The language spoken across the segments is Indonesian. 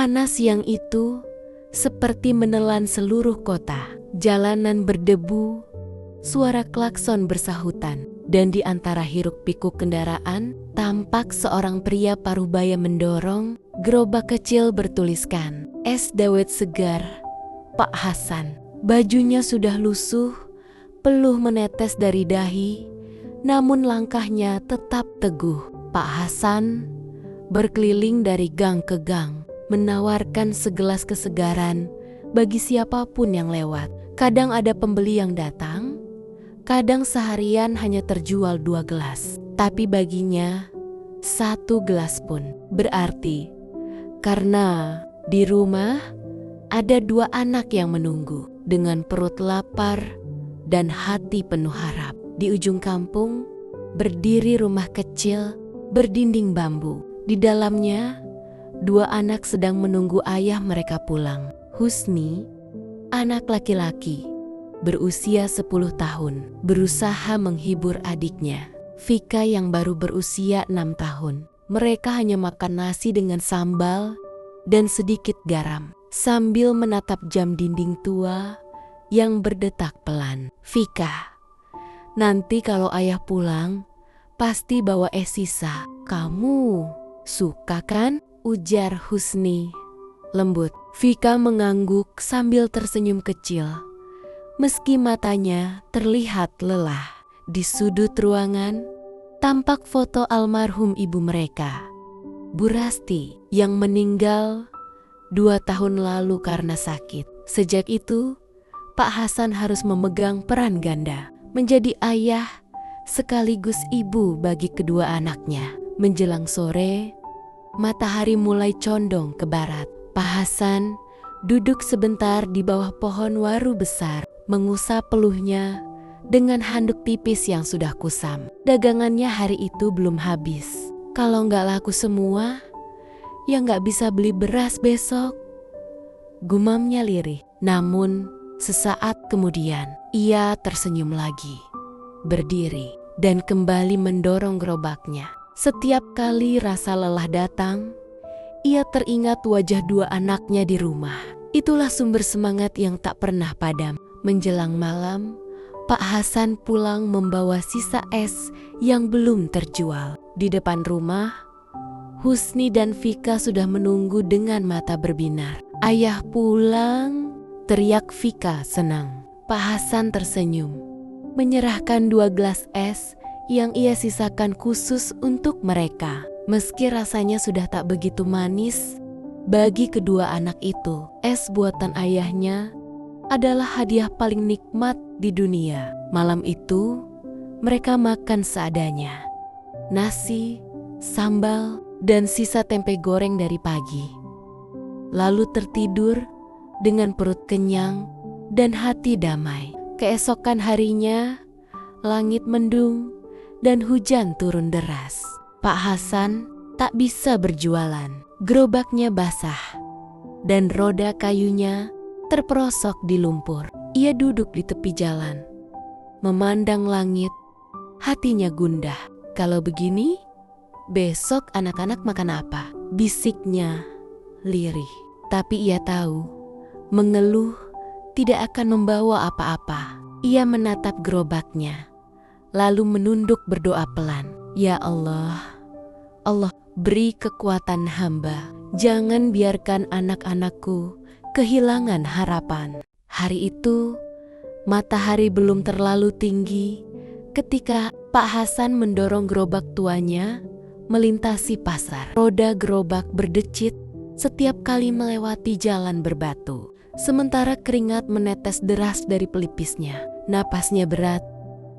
Panas siang itu seperti menelan seluruh kota. Jalanan berdebu, suara klakson bersahutan, dan di antara hiruk-pikuk kendaraan, tampak seorang pria parubaya mendorong gerobak kecil bertuliskan es dawet segar Pak Hasan. Bajunya sudah lusuh, peluh menetes dari dahi, namun langkahnya tetap teguh. Pak Hasan berkeliling dari gang ke gang, menawarkan segelas kesegaran bagi siapapun yang lewat. Kadang ada pembeli yang datang, kadang seharian hanya terjual 2 gelas. Tapi baginya 1 gelas pun berarti, karena di rumah ada 2 anak yang menunggu dengan perut lapar dan hati penuh harap. Di ujung kampung berdiri rumah kecil berdinding bambu. Di dalamnya 2 anak sedang menunggu ayah mereka pulang. Husni, anak laki-laki berusia 10 tahun, berusaha menghibur adiknya, Vika yang baru berusia 6 tahun. Mereka hanya makan nasi dengan sambal dan sedikit garam, sambil menatap jam dinding tua yang berdetak pelan. Vika, nanti kalau ayah pulang, pasti bawa es sisa. Kamu suka kan? Ujar Husni lembut. Vika mengangguk sambil tersenyum kecil, meski matanya terlihat lelah. Di sudut ruangan tampak foto almarhum ibu mereka, Bu Rasti, yang meninggal 2 tahun lalu karena sakit. Sejak itu, Pak Hasan harus memegang peran ganda, menjadi ayah sekaligus ibu bagi kedua anaknya. Menjelang sore, matahari mulai condong ke barat. Pak Hasan duduk sebentar di bawah pohon waru besar, mengusap peluhnya dengan handuk tipis yang sudah kusam. Dagangannya hari itu belum habis. Kalau nggak laku semua, ya nggak bisa beli beras besok, gumamnya lirih. Namun sesaat kemudian ia tersenyum lagi, berdiri dan kembali mendorong gerobaknya. Setiap kali rasa lelah datang, ia teringat wajah 2 anaknya di rumah. Itulah sumber semangat yang tak pernah padam. Menjelang malam, Pak Hasan pulang membawa sisa es yang belum terjual. Di depan rumah, Husni dan Vika sudah menunggu dengan mata berbinar. Ayah pulang, teriak Vika senang. Pak Hasan tersenyum, menyerahkan 2 gelas es yang ia sisakan khusus untuk mereka. Meski rasanya sudah tak begitu manis, bagi kedua anak itu, es buatan ayahnya adalah hadiah paling nikmat di dunia. Malam itu, mereka makan seadanya. Nasi, sambal, dan sisa tempe goreng dari pagi. Lalu tertidur dengan perut kenyang dan hati damai. Keesokan harinya, langit mendung dan hujan turun deras. Pak Hasan tak bisa berjualan. Gerobaknya basah dan roda kayunya terperosok di lumpur. Ia duduk di tepi jalan, memandang langit, hatinya gundah. Kalau begini, besok anak-anak makan apa? Bisiknya lirih. Tapi ia tahu, mengeluh tidak akan membawa apa-apa. Ia menatap gerobaknya, lalu menunduk berdoa pelan. Ya Allah, Allah beri kekuatan hamba. Jangan biarkan anak-anakku kehilangan harapan. Hari itu, matahari belum terlalu tinggi ketika Pak Hasan mendorong gerobak tuanya melintasi pasar. Roda gerobak berdecit setiap kali melewati jalan berbatu. Sementara keringat menetes deras dari pelipisnya. Napasnya berat,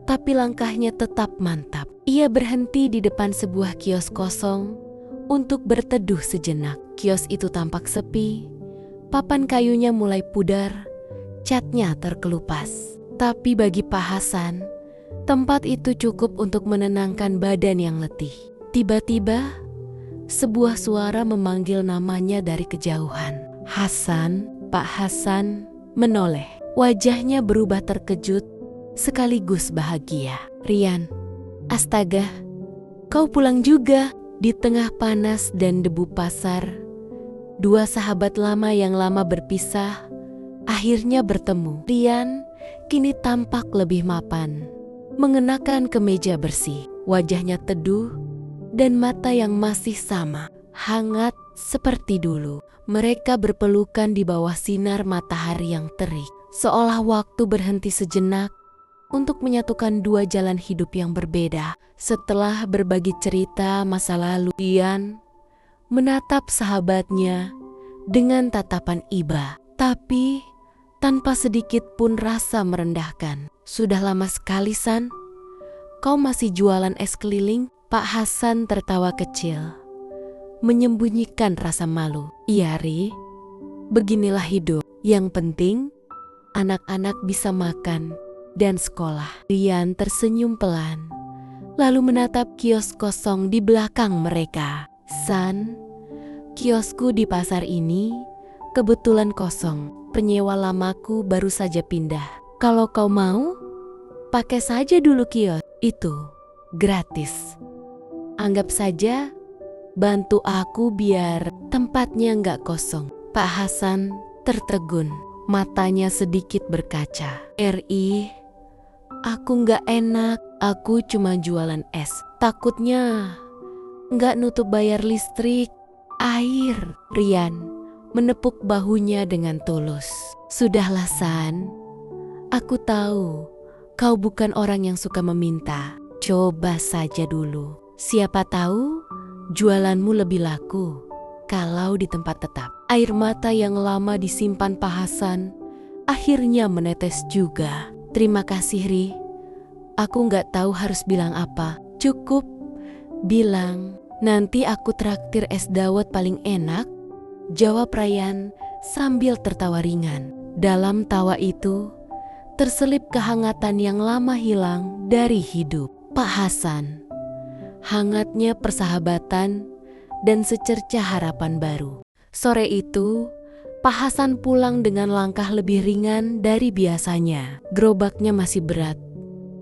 tapi langkahnya tetap mantap. Ia berhenti di depan sebuah kios kosong untuk berteduh sejenak. Kios itu tampak sepi, papan kayunya mulai pudar, catnya terkelupas. Tapi bagi Pak Hasan, tempat itu cukup untuk menenangkan badan yang letih. Tiba-tiba, sebuah suara memanggil namanya dari kejauhan. Hasan, Pak Hasan menoleh. Wajahnya berubah terkejut sekaligus bahagia. Rian, astaga, kau pulang juga. Di tengah panas dan debu pasar, Dua sahabat lama yang lama berpisah akhirnya bertemu. Rian kini tampak lebih mapan, mengenakan kemeja bersih, wajahnya teduh dan mata yang masih sama, hangat seperti dulu. Mereka berpelukan di bawah sinar matahari yang terik, seolah waktu berhenti sejenak untuk menyatukan dua jalan hidup yang berbeda. Setelah berbagi cerita masa lalu, Rian menatap sahabatnya dengan tatapan iba, tapi tanpa sedikit pun rasa merendahkan. "Sudah lama sekali, San. Kau masih jualan es keliling?" Pak Hasan tertawa kecil, menyembunyikan rasa malu. "Iya, Ri. Beginilah hidup. Yang penting anak-anak bisa makan dan sekolah." Rian tersenyum pelan, lalu menatap kios kosong di belakang mereka. "San, kiosku di pasar ini kebetulan kosong. Penyewa lamaku baru saja pindah. Kalau kau mau, pakai saja dulu kios itu. Gratis. Anggap saja bantu aku biar tempatnya nggak kosong." Pak Hasan tertegun, matanya sedikit berkaca. "Ri, aku nggak enak. Aku cuma jualan es. Takutnya nggak nutup bayar listrik, air." Rian menepuk bahunya dengan tulus. "Sudahlah, San. Aku tahu kau bukan orang yang suka meminta. Coba saja dulu. Siapa tahu jualanmu lebih laku kalau di tempat tetap." Air mata yang lama disimpan Pak Hasan akhirnya menetes juga. "Terima kasih, Ri. Aku nggak tahu harus bilang apa. Cukup bilang, nanti aku traktir es dawet paling enak," jawab Rian sambil tertawa ringan. Dalam tawa itu terselip kehangatan yang lama hilang dari hidup Pak Hasan. Hangatnya persahabatan dan secercah harapan baru. Sore itu, Pak Hasan pulang dengan langkah lebih ringan dari biasanya. Gerobaknya masih berat,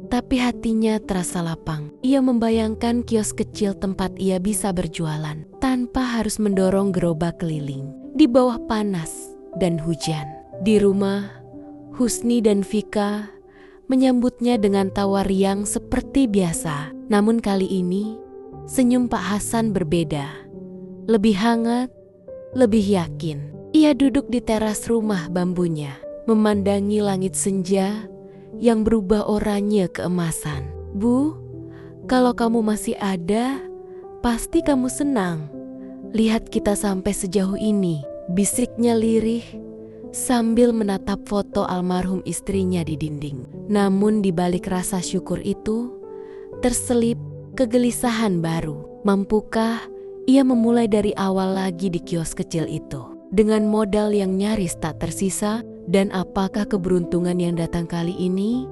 tapi hatinya terasa lapang. Ia membayangkan kios kecil tempat ia bisa berjualan tanpa harus mendorong gerobak keliling di bawah panas dan hujan. Di rumah, Husni dan Vika menyambutnya dengan tawa riang seperti biasa. Namun kali ini, senyum Pak Hasan berbeda. Lebih hangat, lebih yakin. Ia duduk di teras rumah bambunya, memandangi langit senja yang berubah oranye keemasan. "Bu, kalau kamu masih ada, pasti kamu senang lihat kita sampai sejauh ini," bisiknya lirih sambil menatap foto almarhum istrinya di dinding. Namun di balik rasa syukur itu terselip kegelisahan baru. Mampukah ia memulai dari awal lagi di kios kecil itu dengan modal yang nyaris tak tersisa? Dan apakah keberuntungan yang datang kali ini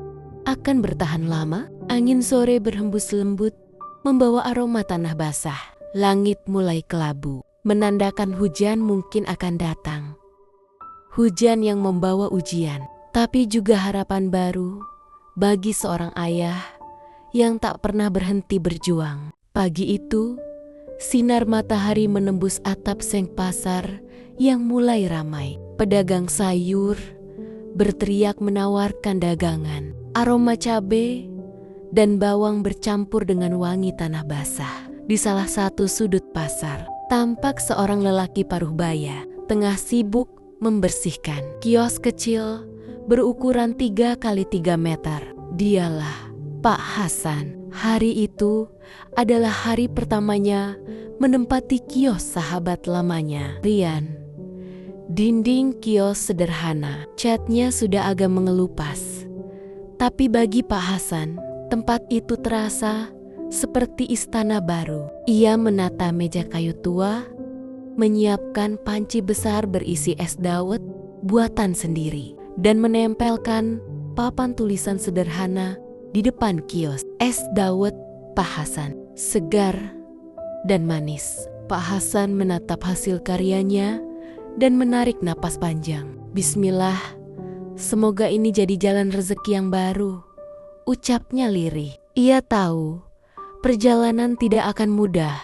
akan bertahan lama? Angin sore berhembus lembut membawa aroma tanah basah. Langit mulai kelabu, menandakan hujan mungkin akan datang. Hujan yang membawa ujian, tapi juga harapan baru bagi seorang ayah yang tak pernah berhenti berjuang. Pagi itu, sinar matahari menembus atap seng pasar yang mulai ramai. Pedagang sayur berteriak menawarkan dagangan. Aroma cabai dan bawang bercampur dengan wangi tanah basah. Di salah satu sudut pasar, tampak seorang lelaki paruh baya tengah sibuk membersihkan kios kecil berukuran 3 kali 3 meter. Dialah Pak Hasan. Hari itu adalah hari pertamanya menempati kios sahabat lamanya, Rian. Dinding kios sederhana, catnya sudah agak mengelupas. Tapi bagi Pak Hasan, tempat itu terasa seperti istana baru. Ia menata meja kayu tua, menyiapkan panci besar berisi es dawet buatan sendiri, dan menempelkan papan tulisan sederhana di depan kios. Es dawet Pak Hasan, segar dan manis. Pak Hasan menatap hasil karyanya dan menarik napas panjang. "Bismillah, semoga ini jadi jalan rezeki yang baru," ucapnya lirih. Ia tahu perjalanan tidak akan mudah,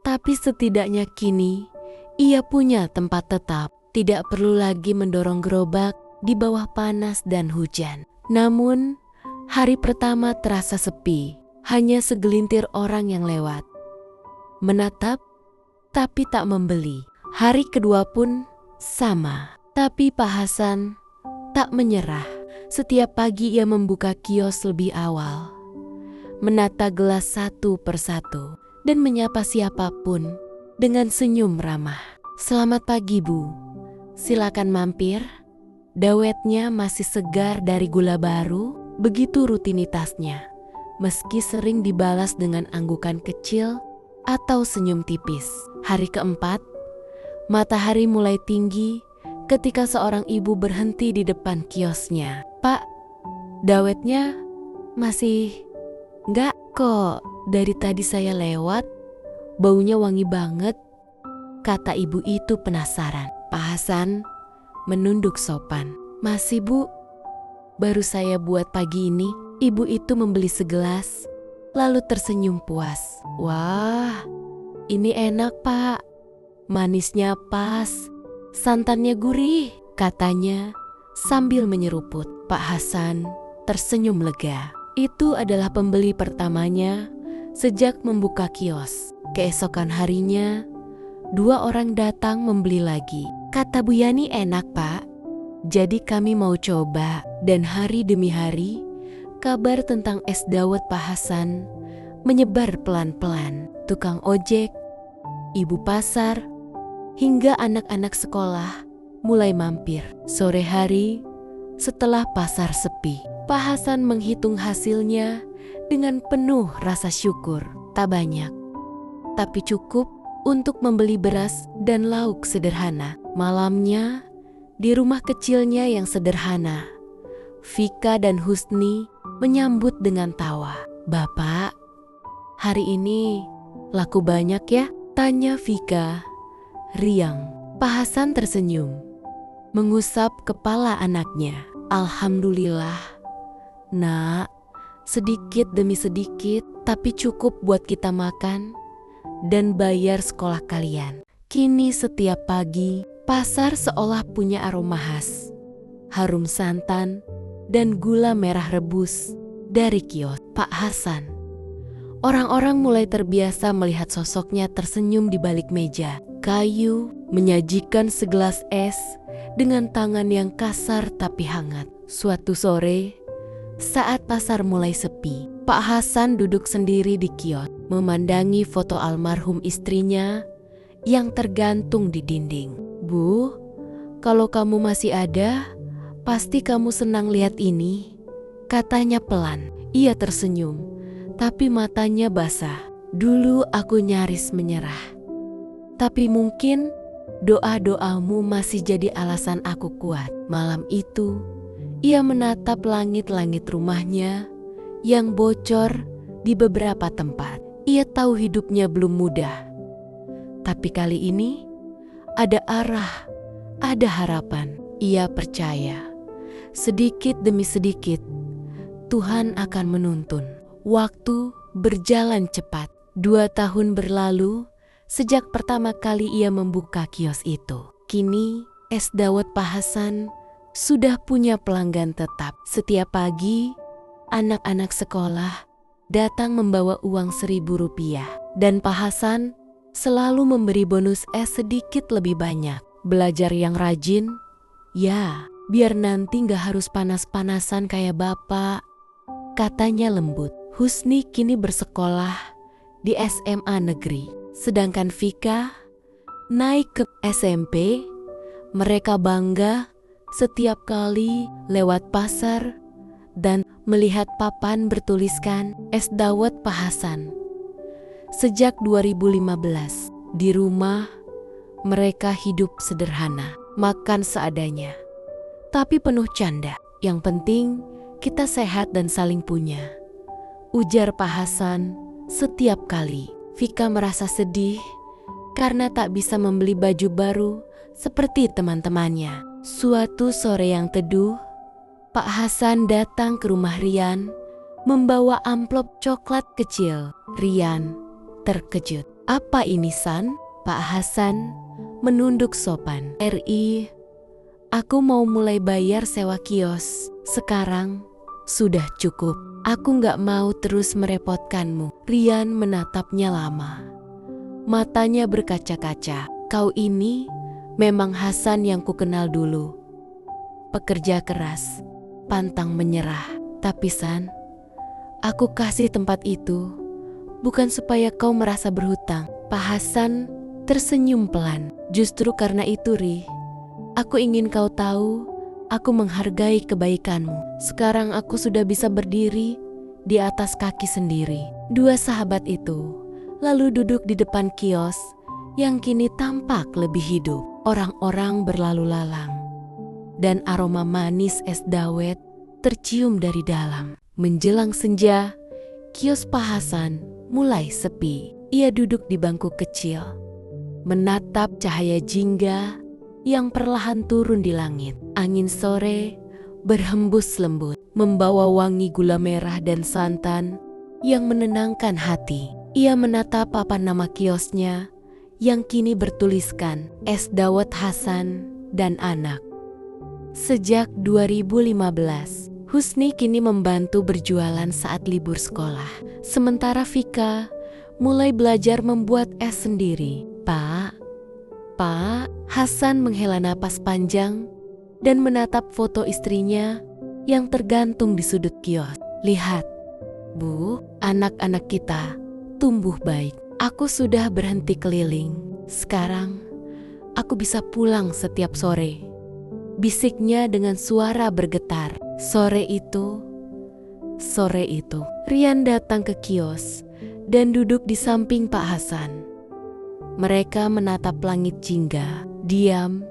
tapi setidaknya kini Ia punya tempat tetap, tidak perlu lagi mendorong gerobak di bawah panas dan hujan. Namun, hari pertama terasa sepi, hanya segelintir orang yang lewat. Menatap, tapi tak membeli. Hari kedua pun sama, tapi Pak Hasan tak menyerah. Setiap pagi ia membuka kios lebih awal, menata gelas satu persatu, dan menyapa siapapun dengan senyum ramah. "Selamat pagi, Bu. Silakan mampir." Dawetnya masih segar dari gula baru, begitu rutinitasnya. Meski sering dibalas dengan anggukan kecil atau senyum tipis. Hari keempat, matahari mulai tinggi ketika seorang ibu berhenti di depan kiosnya. "Pak, dawetnya masih enggak kok? Dari tadi saya lewat, baunya wangi banget," kata ibu itu penasaran. Pak Hasan menunduk sopan. "Masih, Bu. Baru saya buat pagi ini." Ibu itu membeli segelas, lalu tersenyum puas. "Wah, ini enak, Pak. Manisnya pas, santannya gurih," katanya sambil menyeruput. Pak Hasan tersenyum lega. Itu adalah pembeli pertamanya sejak membuka kios. Keesokan harinya, 2 orang datang membeli lagi. "Kata Bu Yani enak, Pak. Jadi kami mau coba." Dan hari demi hari, kabar tentang es dawet Pak Hasan menyebar pelan-pelan. Tukang ojek, ibu pasar, hingga anak-anak sekolah mulai mampir. Sore hari, setelah pasar sepi, Pak Hasan menghitung hasilnya dengan penuh rasa syukur. Tak banyak, tapi cukup untuk membeli beras dan lauk sederhana. Malamnya, di rumah kecilnya yang sederhana, Vika dan Husni menyambut dengan tawa. "Bapak, hari ini laku banyak ya?" tanya Vika riang. Pak Hasan tersenyum, mengusap kepala anaknya. "Alhamdulillah, Nak. Sedikit demi sedikit, tapi cukup buat kita makan dan bayar sekolah kalian." Kini setiap pagi, pasar seolah punya aroma khas. Harum santan dan gula merah rebus dari kios Pak Hasan. Orang-orang mulai terbiasa melihat sosoknya tersenyum di balik meja kayu, menyajikan segelas es dengan tangan yang kasar tapi hangat. Suatu sore, saat pasar mulai sepi, Pak Hasan duduk sendiri di kios, memandangi foto almarhum istrinya yang tergantung di dinding. "Bu, kalau kamu masih ada, pasti kamu senang lihat ini," katanya pelan. Ia tersenyum, tapi matanya basah. "Dulu aku nyaris menyerah, tapi mungkin doa-doamu masih jadi alasan aku kuat." Malam itu, ia menatap langit-langit rumahnya yang bocor di beberapa tempat. Ia tahu hidupnya belum mudah, tapi kali ini ada arah, ada harapan. Ia percaya sedikit demi sedikit Tuhan akan menuntun. Waktu berjalan cepat. 2 tahun berlalu sejak pertama kali ia membuka kios itu. Kini es dawet Pak Hasan sudah punya pelanggan tetap. Setiap pagi, anak-anak sekolah datang membawa uang Rp1.000 dan Pak Hasan selalu memberi bonus es sedikit lebih banyak. "Belajar yang rajin, ya, biar nanti gak harus panas-panasan kayak Bapak," katanya lembut. Husni kini bersekolah di SMA negeri, sedangkan Vika naik ke SMP. Mereka bangga setiap kali lewat pasar dan melihat papan bertuliskan es dawet Pak Hasan. Sejak 2015, di rumah mereka hidup sederhana, makan seadanya, tapi penuh canda. "Yang penting kita sehat dan saling punya," ujar Pak Hasan setiap kali. Vika merasa sedih karena tak bisa membeli baju baru seperti teman-temannya. Suatu sore yang teduh, Pak Hasan datang ke rumah Rian membawa amplop coklat kecil. Rian terkejut. "Apa ini, San?" Pak Hasan menunduk sopan. "Ri, aku mau mulai bayar sewa kios. Sekarang sudah cukup. Aku nggak mau terus merepotkanmu." Rian menatapnya lama. Matanya berkaca-kaca. "Kau ini memang Hasan yang kukenal dulu. Pekerja keras, pantang menyerah. Tapi San, aku kasih tempat itu bukan supaya kau merasa berhutang." Pak Hasan tersenyum pelan. "Justru karena itu, Ri, aku ingin kau tahu, aku menghargai kebaikanmu. Sekarang aku sudah bisa berdiri di atas kaki sendiri." Dua sahabat itu lalu duduk di depan kios yang kini tampak lebih hidup. Orang-orang berlalu lalang, dan aroma manis es dawet tercium dari dalam. Menjelang senja, kios Pak Hasan mulai sepi. Ia duduk di bangku kecil, menatap cahaya jingga yang perlahan turun di langit. Angin sore berhembus lembut, membawa wangi gula merah dan santan yang menenangkan hati. Ia menatap papan nama kiosnya yang kini bertuliskan Es Dawet Hasan dan Anak. Sejak 2015, Husni kini membantu berjualan saat libur sekolah. Sementara Vika mulai belajar membuat es sendiri. Pak, Hasan menghela napas panjang dan menatap foto istrinya yang tergantung di sudut kios. "Lihat, Bu, anak-anak kita tumbuh baik. Aku sudah berhenti keliling. Sekarang aku bisa pulang setiap sore," bisiknya dengan suara bergetar. Sore itu, Rian datang ke kios dan duduk di samping Pak Hasan. Mereka menatap langit jingga, diam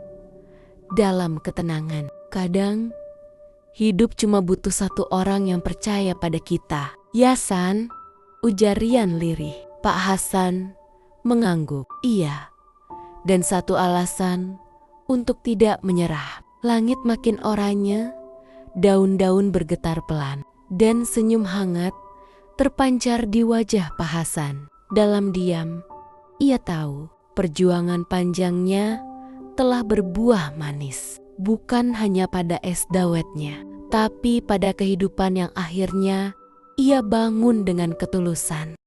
dalam ketenangan. "Kadang hidup cuma butuh satu orang yang percaya pada kita." "Ya San," ujar Rian lirih. Pak Hasan mengangguk. "Iya, dan satu alasan untuk tidak menyerah." Langit makin oranye, daun-daun bergetar pelan, dan senyum hangat terpancar di wajah Pak Hasan. Dalam diam, ia tahu perjuangan panjangnya telah berbuah manis. Bukan hanya pada es dawetnya, tapi pada kehidupan yang akhirnya ia bangun dengan ketulusan.